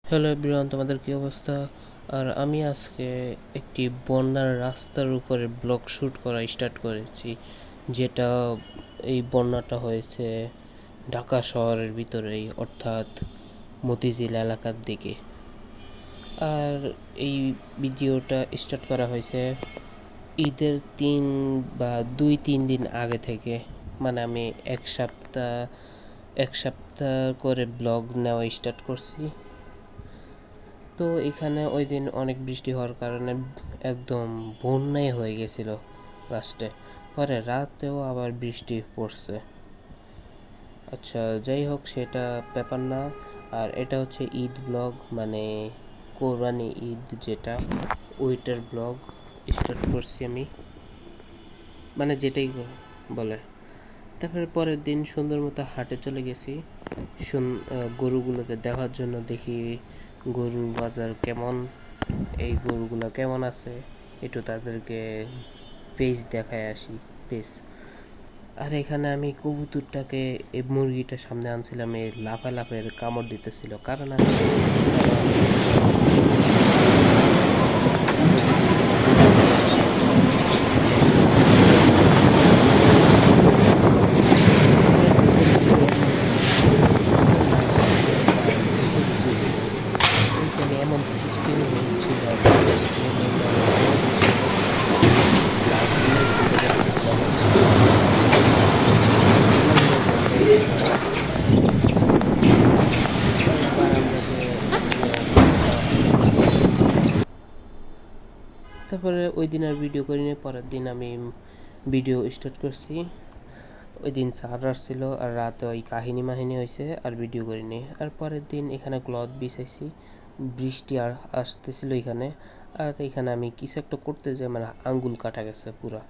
Hello everyone, তোমাদের কী অবস্থা? আর আমি আজকে একটি বন্যার রাস্তার উপরে ব্লগ শ্যুট করা স্টার্ট করেছি, যেটা এই বন্যাটা হয়েছে ঢাকা শহরের ভিতরেই, অর্থাৎ মতিঝিল এলাকার দিকে। আর এই ভিডিওটা স্টার্ট করা হয়েছে ঈদের 2-3 দিন আগে থেকে। মানে আমি এক সপ্তাহ করে ব্লগ নেওয়া স্টার্ট করছি। তো এখানে ওই দিন অনেক বৃষ্টি হওয়ার কারণে একদম বন্যাই হয়ে গেছিল লাস্টে। পরে রাতেও আবার বৃষ্টি পড়ছে। আচ্ছা, যাই হোক, সেটা ব্যাপার না। আর এটা হচ্ছে ঈদ ব্লগ, মানে কোরবানি ঈদ যেটা, ওইটার ব্লগ স্টার্ট করছি আমি, মানে যেটাই বলে। তারপরে পরের দিন সুন্দর মতো হাটে চলে গেছি গরুগুলোকে দেখার জন্য। দেখি গরুর বাজার কেমন, এই গরুগুলো কেমন আছে, একটু তাদেরকে পেজ দেখায় আসি, পেজ। আর এখানে আমি কবুতরটাকে, এই মুরগিটা সামনে আনছিলাম, এই লাফের কামড় দিতেছিল, কারণ আছে ওই টাইমে এমন বৃষ্টি হচ্ছিল, বাতাস এমন হচ্ছিল, গাছগুলো সুন্দর মতো খোলা যাচ্ছিল, দোকানগুলো বন্ধ হচ্ছিল না। বারান্দাতে তারপরে ওই দিন আর ভিডিও করিনি। পরের দিন আমি ভিডিও স্টার্ট করছি। ওই দিন স্যার আসছিল আর রাতে ওই কাহিনী মাহিনী হয়েছে, আর ভিডিও করিনি। আর পরের দিন এখানে ক্লথ বিছাইছি, বৃষ্টি আর আসতেছিল এখানে। আর এখানে আমি কিছু একটা করতে যাই, মানে আঙ্গুল কাটা গেছে পুরা।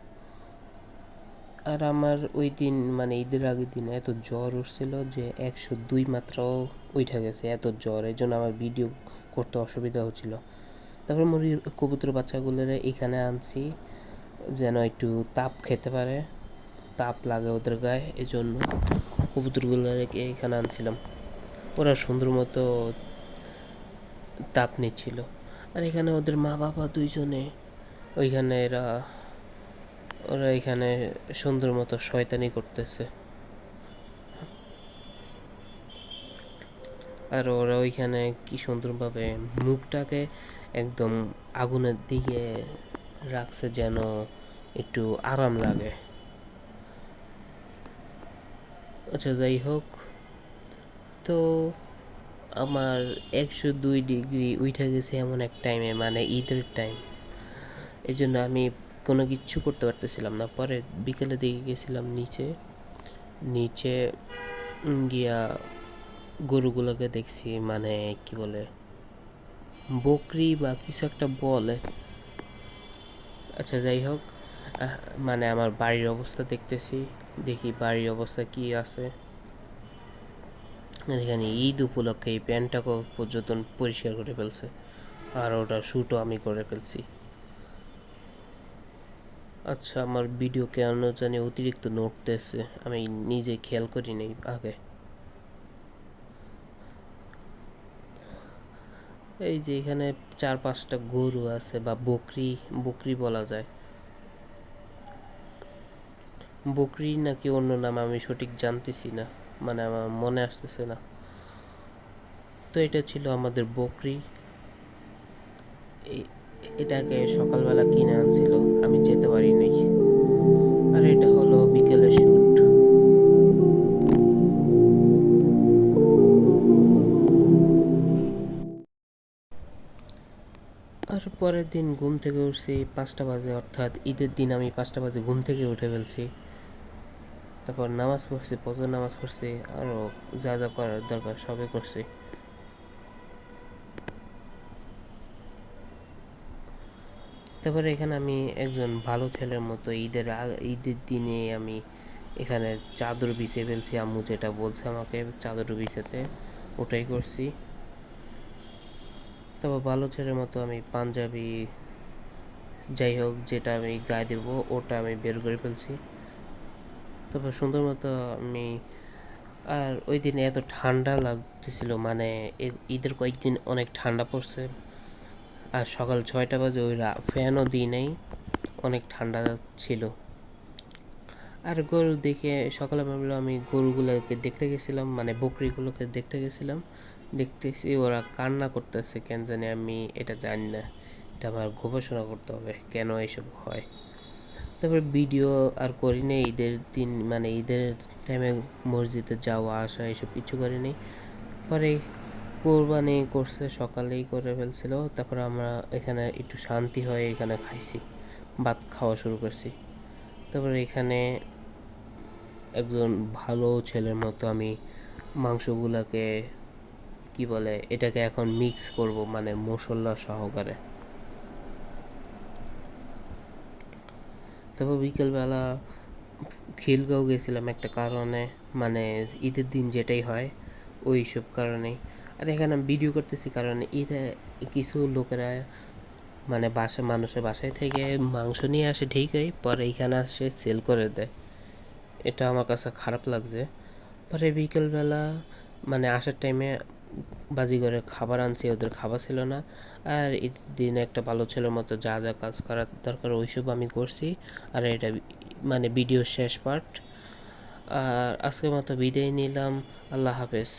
আর আমার ওই দিন, মানে ঈদের আগের দিন এত জ্বর উঠছিল যে 102 মাত্রাও উঠে গেছে, এত জ্বর। এই জন্য আমার ভিডিও করতে অসুবিধা হচ্ছিল। তারপর মুরগির কবুতর বাচ্চাগুলোরে এখানে আনছি যেন একটু তাপ খেতে পারে, তাপ লাগে ওদের গায়ে, এই জন্য কবুতরগুলোকে এখানে আনছিলাম। ওরা সুন্দর মতো তাপ নিচ্ছিল। আর এখানে ওদের মা বাবা দুইজনে ওইখানে ওরা এখানে সুন্দর মতো শয়তানি করতেছে। আর ওরা ওইখানে কি সুন্দরভাবে মুখটাকে একদম আগুনের দিকে রাখছে যেন একটু আরাম লাগে। আচ্ছা, যাই হোক, তো আমার 102 ডিগ্রি উঠে গেছে এমন এক টাইমে, মানে ঈদের টাইম। এই জন্য আমি কোনো কিচ্ছু করতে পারতেছিলাম না। পরে বিকেলের দিকে গেছিলাম নিচে নিচে গিয়া গরুগুলোকে দেখছি, মানে কি বলে, বকরি বা কিছু একটা বলে। আচ্ছা, যাই হোক, মানে আমার বাড়ির অবস্থা দেখতেছি, দেখি বাড়ির অবস্থা কি আছে। আর এখানে ঈদ উপলক্ষে এই প্যান্টটাকে পর্যন্ত পরিষ্কার করে ফেলছে, আর ওটা শ্যুটও আমি করে ফেলছি। আচ্ছা, আমার ভিডিও কেন জানি অতিরিক্ত নড়তেছে, আমি নিজে খেয়াল করি নাই আগে। এই যে এখানে 4-5টা গরু আছে, বা বকরি, বকরি বলা যায়, বকরি নাকি অন্য নাম আমি সঠিক জানতেছি না, মানে আমার মনে আসতেছে না। তো এটা ছিল আমাদের বকরি। এটাকে সকালবেলা কিনে আনছিল, আমি যেতে পারি নাই। আর এটা হলো বিকেলের শ্যুট। আর পরের দিন ঘুম থেকে উঠছি 5টা বাজে, অর্থাৎ ঈদের দিন আমি 5টা বাজে ঘুম থেকে উঠে ফেলছি। তারপর নামাজ পড়ছি, ফজর নামাজ পড়ছি, আরও যা যা করার দরকার সবই করছি। তারপরে এখানে আমি একজন ভালো ছেলের মতো ঈদের দিনে আমি এখানে চাদর বিছিয়ে ফেলছি, আম্মু যেটা বলছে আমাকে চাদর বিছাতে, ওটাই করছি। তারপর ভালো ছেলের মতো আমি পাঞ্জাবি, যাই হোক, যেটা আমি গায়ে দেবো ওটা আমি বের করে ফেলছি। তারপর সুন্দর মতো আমি আর ওই দিন এত ঠান্ডা লাগতেছিল, মানে ঈদের কয়েকদিন অনেক ঠান্ডা পড়ছে। আর সকাল 6টা বাজে ওই ফ্যানও দিই নাই, অনেক ঠান্ডা ছিল। আর গরু দেখে সকালে ভাবলাম আমি গরুগুলোকে দেখতে গেছিলাম, মানে বকরিগুলোকে দেখতে গেছিলাম, দেখতেছি ওরা কান্না করতেছে কেন জানি, আমি এটা জানি না, এটা আমার গবেষণা করতে হবে কেন এইসব হয়। তারপর ভিডিও আর করি নি ঈদের দিন, মানে ঈদের টাইমে মসজিদে যাওয়া আসা এসব কিছু করিনি। পরে কোরবানি করছে, সকালেই করে ফেলছিল। তারপর আমরা এখানে একটু শান্তি হয়ে এখানে খাইছি, ভাত খাওয়া শুরু করছি। তারপরে এখানে একজন ভালো ছেলের মতো আমি মাংসগুলোকে কি বলে এটাকে এখন মিক্স করব, মানে মশলা সহকারে। তারপর বিকেলবেলা খিলগাঁও গেছিলাম একটা কারণে, মানে ঈদের দিন যেটাই হয় ওই সব কারণেই। আর এখানে আমি ভিডিও করতেছি কারণ এরা কিছু লোকেরা মানে মানুষের বাসায় থেকে মাংস নিয়ে আসে ঠিকই, পরে এইখানে আসে সেল করে দেয়। এটা আমার কাছে খারাপ লাগছে। পরে বিকেলবেলা মানে আসার টাইমে বাজিঘরে খাবার আনছি, ওদের খাবার ছিল না। আর ঈদের দিন একটা ভালো ছেলের মতো যা যা কাজ করার দরকার ওইসব আমি করছি। আর এটা মানে ভিডিও শেষ পার্ট। আর আজকের মতো বিদায় নিলাম, আল্লাহ হাফেজ।